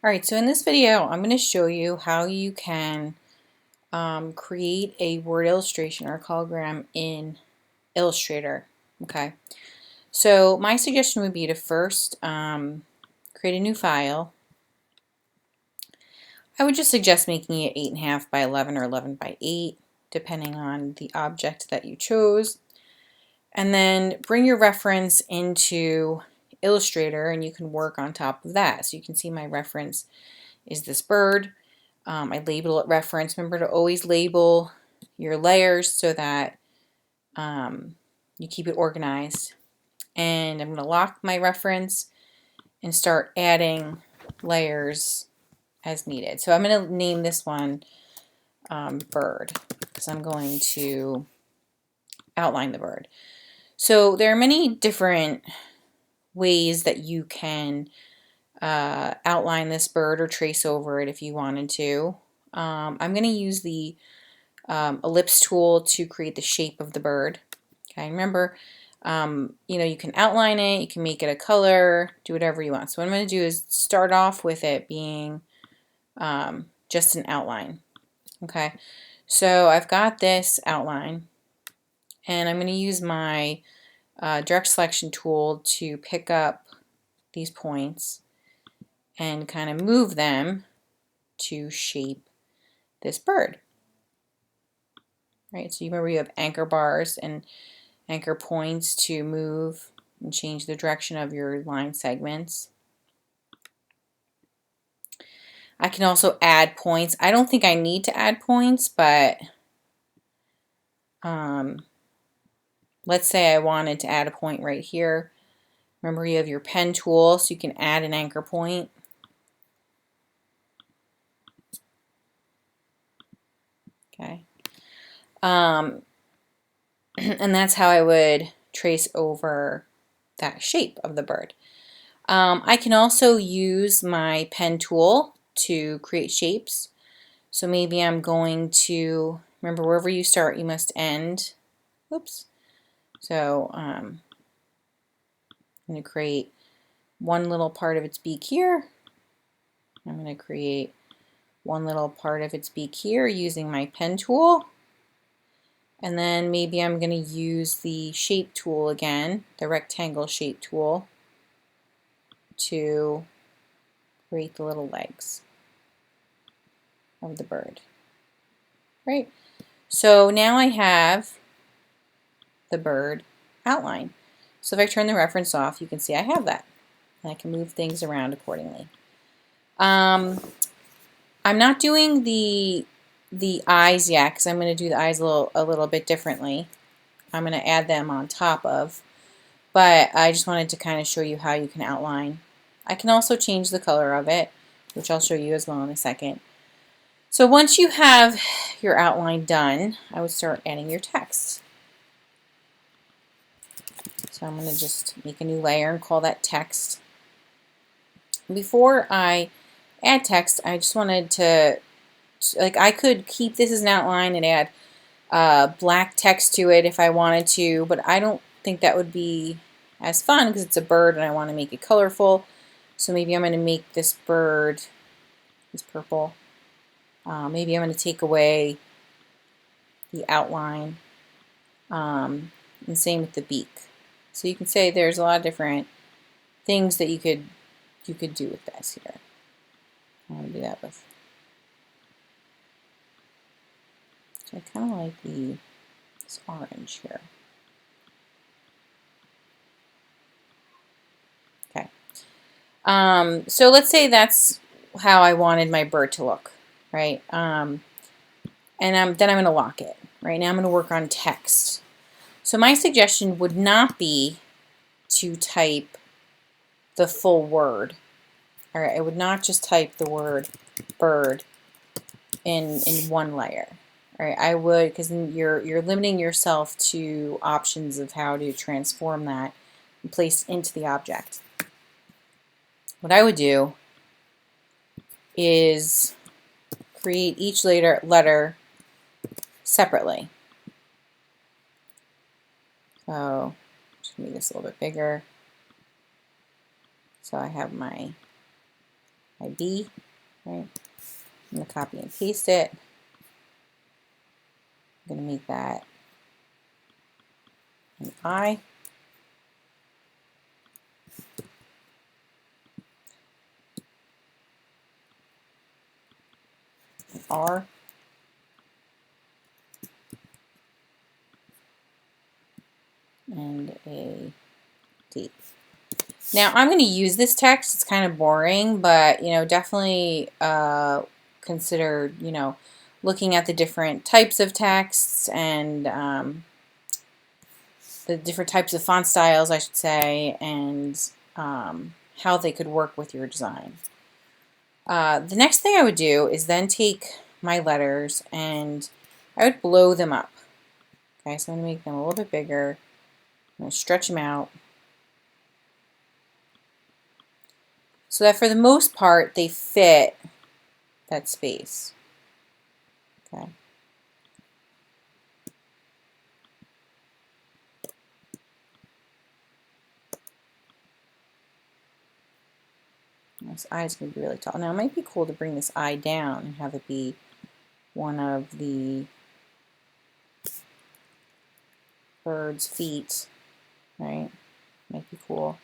Alright, so in this video I'm going to show you how you can create a word illustration or a cologram in Illustrator. Okay, so my suggestion would be to first create a new file. I would just suggest making it 8.5 by 11 or 11 by 8 depending on the object that you chose, and then bring your reference into Illustrator and you can work on top of that. So you can see my reference is this bird. I label it reference. Remember to always label your layers so that you keep it organized. And I'm going to lock my reference and start adding layers as needed. So I'm going to name this one bird because I'm going to outline the bird. So there are many different ways that you can outline this bird or trace over it if you wanted to. I'm going to use the ellipse tool to create the shape of the bird. Okay, remember, you can outline it, you can make it a color, do whatever you want. So what I'm going to do is start off with it being just an outline. Okay, so I've got this outline, and I'm going to use my direct selection tool to pick up these points and kind of move them to shape this bird. Right, so you remember you have anchor bars and anchor points to move and change the direction of your line segments. I can also add points. I don't think I need to add points, but let's say I wanted to add a point right here. Remember, you have your pen tool, so you can add an anchor point. Okay. And that's how I would trace over that shape of the bird. I can also use my pen tool to create shapes. So maybe I'm going to, remember, wherever you start, you must end. Oops. So I'm going to create one little part of its beak here. I'm going to create one little part of its beak here using my pen tool. And then maybe I'm going to use the shape tool again, the rectangle shape tool, to create the little legs of the bird. Right? So now I have the bird outline. So if I turn the reference off, you can see I have that. And I can move things around accordingly. I'm not doing the eyes yet because I'm going to do the eyes a little bit differently. I'm going to add them on top of, but I just wanted to kind of show you how you can outline. I can also change the color of it, which I'll show you as well in a second. So once you have your outline done, I would start adding your text. So I'm going to just make a new layer and call that text. Before I add text, I just wanted to, I could keep this as an outline and add black text to it if I wanted to, but I don't think that would be as fun because it's a bird and I want to make it colorful. So maybe I'm going to make this bird, this purple. Maybe I'm going to take away the outline, and same with the beak. So you can say there's a lot of different things that you could do with this here. I want to do that with. So I kind of like this orange here. Okay. So let's say that's how I wanted my bird to look, right? And then I'm going to lock it. Right now I'm going to work on text. So my suggestion would not be to type the full word. All right, I would not just type the word bird in one layer. All right, I would, because you're limiting yourself to options of how to transform that and place into the object. What I would do is create each letter separately. So just make this a little bit bigger. So I have my by B, right? I'm going to copy and paste it. I'm going to make that an I. An R. And a D. Now I'm going to use this text. It's kind of boring, but definitely consider looking at the different types of texts and the different types of font styles, I should say, and how they could work with your design. The next thing I would do is then take my letters and I would blow them up. Okay, so I'm going to make them a little bit bigger. I'm going to stretch them out so that for the most part they fit that space. Okay. This eye is going to be really tall. Now it might be cool to bring this eye down and have it be one of the bird's feet, right? Might be cool.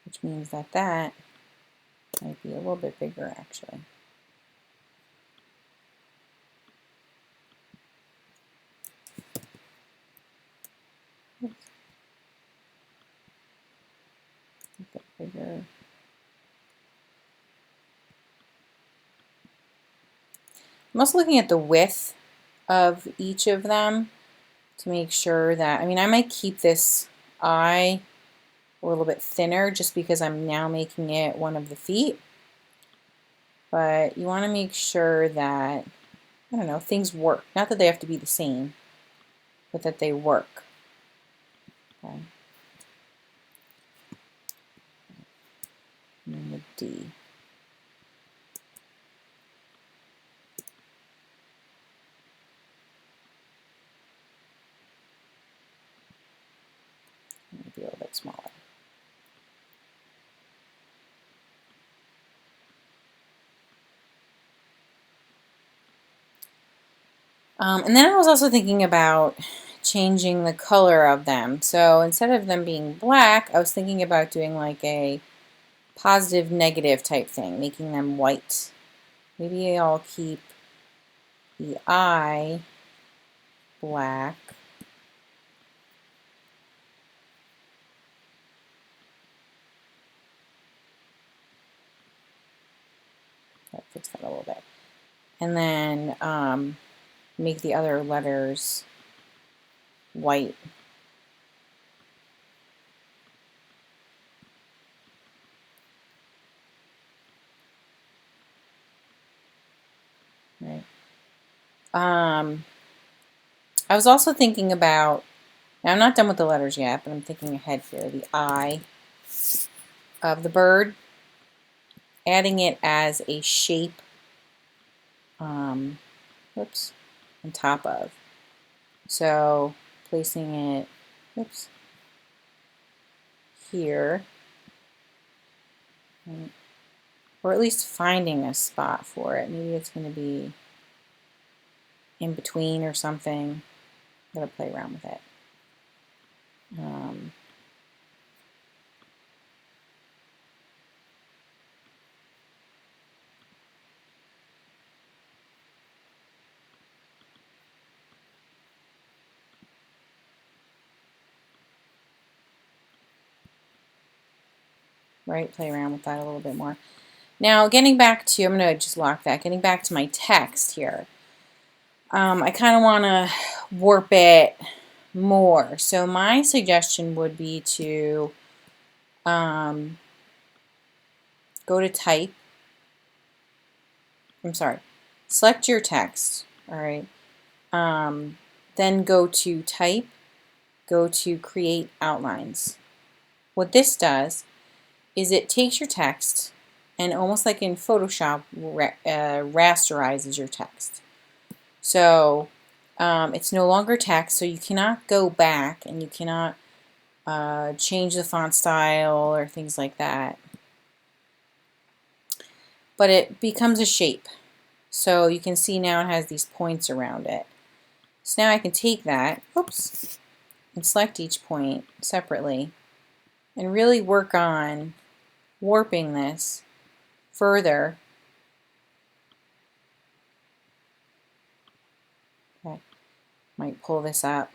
Which means that that might be a little bit bigger actually. Oops. A bit bigger. I'm also looking at the width of each of them to make sure that, I might keep this eye a little bit thinner just because I'm now making it one of the feet. But you want to make sure that, I don't know, things work. Not that they have to be the same, but that they work. Okay. And then the D. Maybe a little bit smaller. And then I was also thinking about changing the color of them. So instead of them being black, I was thinking about doing like a positive negative type thing, making them white. Maybe I'll keep the eye black. Fix that a little bit. And then make the other letters white. Right. I was also thinking about, now I'm not done with the letters yet, but I'm thinking ahead here, the eye of the bird, adding it as a shape, whoops, on top of. So placing it, whoops, here, or at least finding a spot for it. Maybe it's going to be in between or something. I'm going to play around with it. Right, play around with that a little bit more. Now, getting back to, I'm going to just lock that, getting back to my text here. I kind of want to warp it more. So my suggestion would be to go to type. I'm sorry, select your text, all right. Then go to type, go to create outlines. What this does is it takes your text and almost like in Photoshop rasterizes your text. So it's no longer text, so you cannot go back and you cannot change the font style or things like that. but it becomes a shape. So you can see now it has these points around it. So now I can take that, oops, and select each point separately and really work on warping this further. Okay. Might pull this up.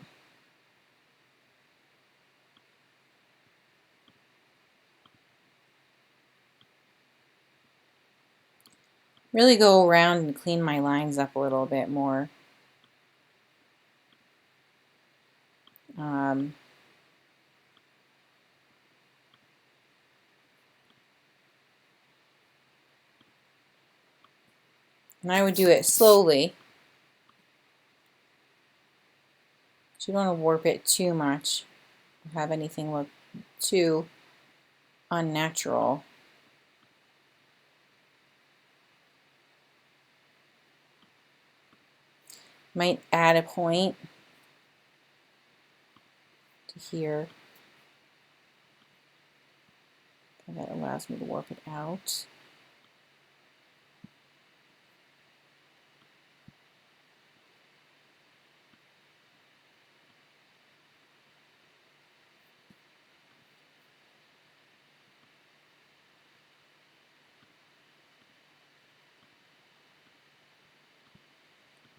Really go around and clean my lines up a little bit more. And I would do it slowly. So you don't want to warp it too much, or have anything look too unnatural. Might add a point to here. That allows me to warp it out.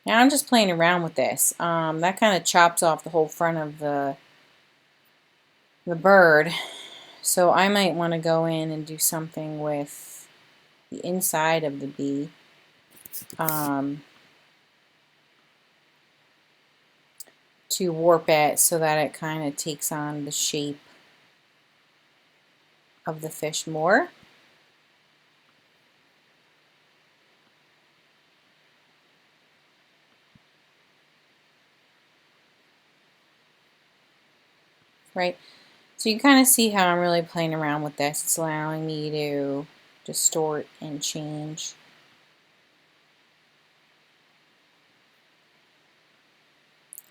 Now I'm just playing around with this. That kind of chops off the whole front of the bird. So I might want to go in and do something with the inside of the bee. To warp it so that it kind of takes on the shape of the fish more. Right? So you can kind of see how I'm really playing around with this. It's allowing me to distort and change.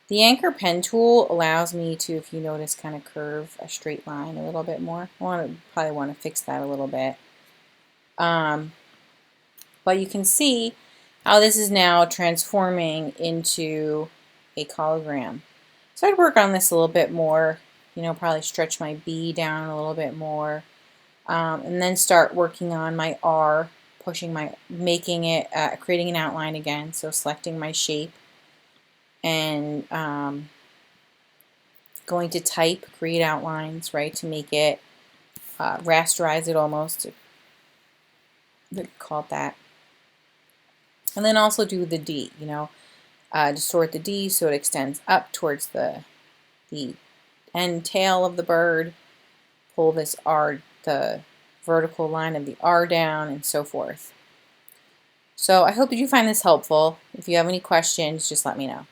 The anchor pen tool allows me to, if you notice, kind of curve a straight line a little bit more. I probably want to fix that a little bit. But you can see how this is now transforming into a cologram. So I'd work on this a little bit more, probably stretch my B down a little bit more, and then start working on my R, making it, creating an outline again, so selecting my shape, and going to type, create outlines, right, to make it, rasterize it almost, call it that. And then also do the D, distort the D so it extends up towards the end tail of the bird, pull this R, the vertical line of the R down, and so forth. So I hope that you find this helpful. If you have any questions, just let me know.